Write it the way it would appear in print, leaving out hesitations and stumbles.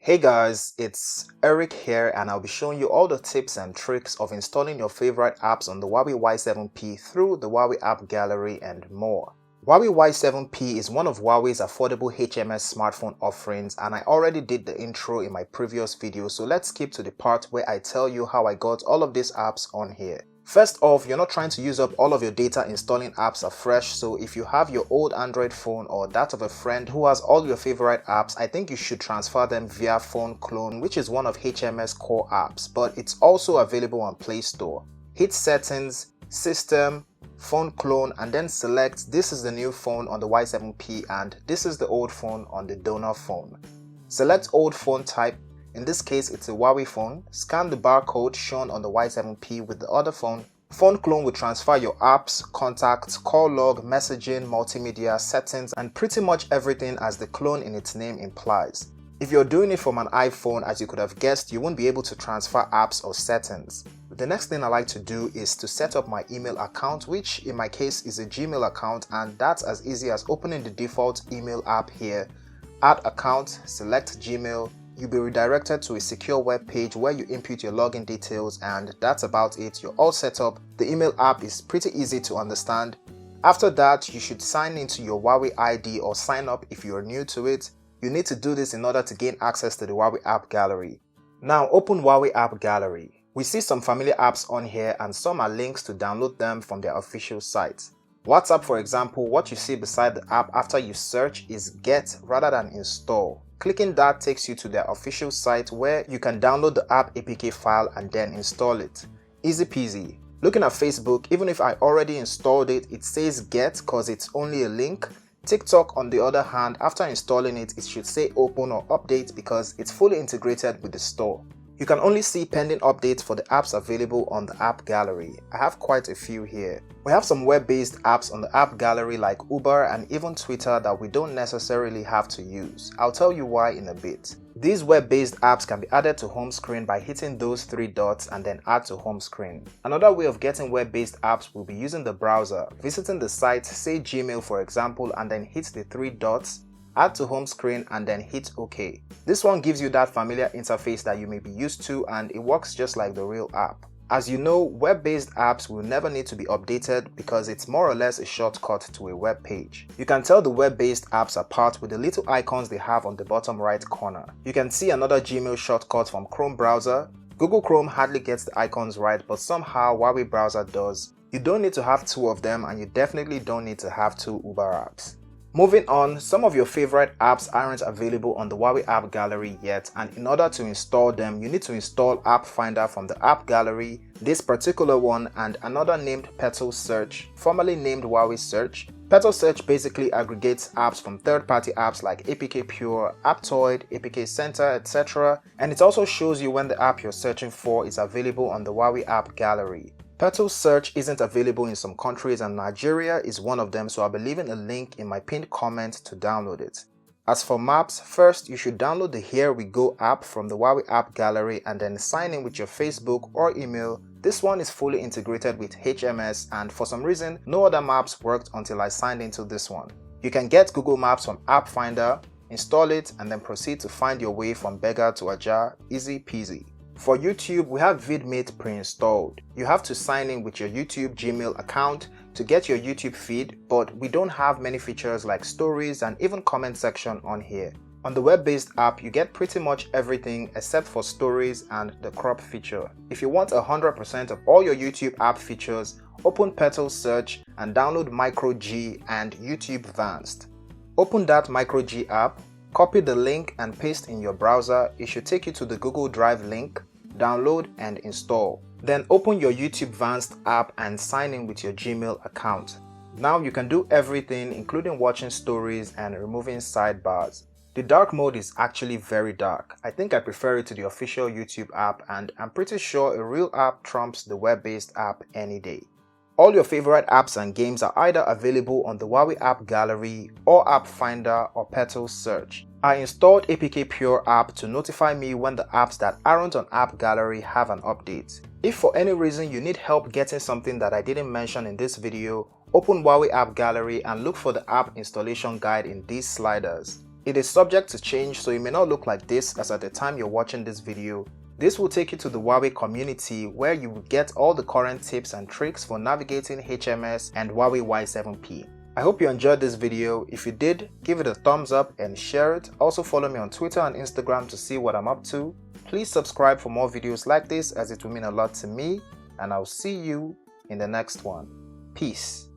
Hey guys, it's Eric here and I'll be showing you all the tips and tricks of installing your favorite apps on the Huawei Y7p through the Huawei App Gallery and more. Huawei Y7p is one of Huawei's affordable HMS smartphone offerings and I already did the intro in my previous video, so let's skip to the part where I tell you how I got all of these apps on here. First off, you're not trying to use up all of your data installing apps afresh, so if you have your old Android phone or that of a friend who has all your favorite apps, I think you should transfer them via Phone Clone, which is one of HMS core apps, but it's also available on Play Store. Hit Settings, System, Phone Clone, and then select this is the new phone on the Y7p and this is the old phone on the donor phone. Select old phone type. In this case, it's a Huawei phone. Scan the barcode shown on the Y7p with the other phone. Phone Clone will transfer your apps, contacts, call log, messaging, multimedia, settings, and pretty much everything as the clone in its name implies. If you're doing it from an iPhone, as you could have guessed, you won't be able to transfer apps or settings. The next thing I like to do is to set up my email account, which in my case is a Gmail account, and that's as easy as opening the default email app here. Add account, select Gmail. You'll be redirected to a secure web page where you input your login details, and that's about it. You're all set up. The email app is pretty easy to understand. After that, you should sign into your Huawei ID or sign up if you're new to it. You need to do this in order to gain access to the Huawei App Gallery. Now open Huawei App Gallery. We see some familiar apps on here and some are links to download them from their official site. WhatsApp, for example, what you see beside the app after you search is Get rather than Install. Clicking that takes you to their official site where you can download the app APK file and then install it. Easy peasy. Looking at Facebook, even if I already installed it, it says Get because it's only a link. TikTok, on the other hand, after installing it, it should say Open or Update because it's fully integrated with the store. You can only see pending updates for the apps available on the App Gallery. I have quite a few here. We have some web-based apps on the App Gallery like Uber and even Twitter that we don't necessarily have to use. I'll tell you why in a bit. These web-based apps can be added to home screen by hitting those three dots and then add to home screen. Another way of getting web-based apps will be using the browser, visiting the site, say Gmail for example, and then hit the three dots, add to home screen and then hit OK. This one gives you that familiar interface that you may be used to and it works just like the real app. As you know, web-based apps will never need to be updated because it's more or less a shortcut to a web page. You can tell the web-based apps apart with the little icons they have on the bottom right corner. You can see another Gmail shortcut from Chrome browser. Google Chrome hardly gets the icons right, but somehow Huawei browser does. You don't need to have two of them and you definitely don't need to have two Uber apps. Moving on, some of your favorite apps aren't available on the Huawei App Gallery yet, and in order to install them, you need to install App Finder from the App Gallery, this particular one, and another named Petal Search, formerly named Huawei Search. Petal Search basically aggregates apps from third-party apps like APK Pure, Aptoid, APK Center, etc. And it also shows you when the app you're searching for is available on the Huawei App Gallery. Petal Search isn't available in some countries and Nigeria is one of them, so I'll be leaving a link in my pinned comment to download it. As for maps, first you should download the Here We Go app from the Huawei App Gallery and then sign in with your Facebook or email. This one is fully integrated with HMS and for some reason no other maps worked until I signed into this one. You can get Google Maps from App Finder, install it and then proceed to find your way from Beggar to Ajar, easy peasy. For YouTube, we have VidMate pre-installed. You have to sign in with your YouTube Gmail account to get your YouTube feed, but we don't have many features like stories and even comment section on here. On the web-based app, you get pretty much everything except for stories and the crop feature. If you want 100% of all your YouTube app features, open Petal Search and download Micro G and YouTube Vanced. Open that Micro G app. Copy the link and paste in your browser. It should take you to the Google Drive link, download and install. Then open your YouTube Vanced app and sign in with your Gmail account. Now you can do everything including watching stories and removing sidebars. The dark mode is actually very dark. I think I prefer it to the official YouTube app and I'm pretty sure a real app trumps the web-based app any day. All your favorite apps and games are either available on the Huawei App Gallery or App Finder or Petal Search. I installed APK Pure app to notify me when the apps that aren't on App Gallery have an update. If for any reason you need help getting something that I didn't mention in this video, open Huawei App Gallery and look for the app installation guide in these sliders. It is subject to change, so it may not look like this as at the time you're watching this video. This will take you to the Huawei community where you will get all the current tips and tricks for navigating HMS and Huawei Y7p. I hope you enjoyed this video. If you did, give it a thumbs up and share it. Also follow me on Twitter and Instagram to see what I'm up to. Please subscribe for more videos like this as it will mean a lot to me, and I'll see you in the next one. Peace.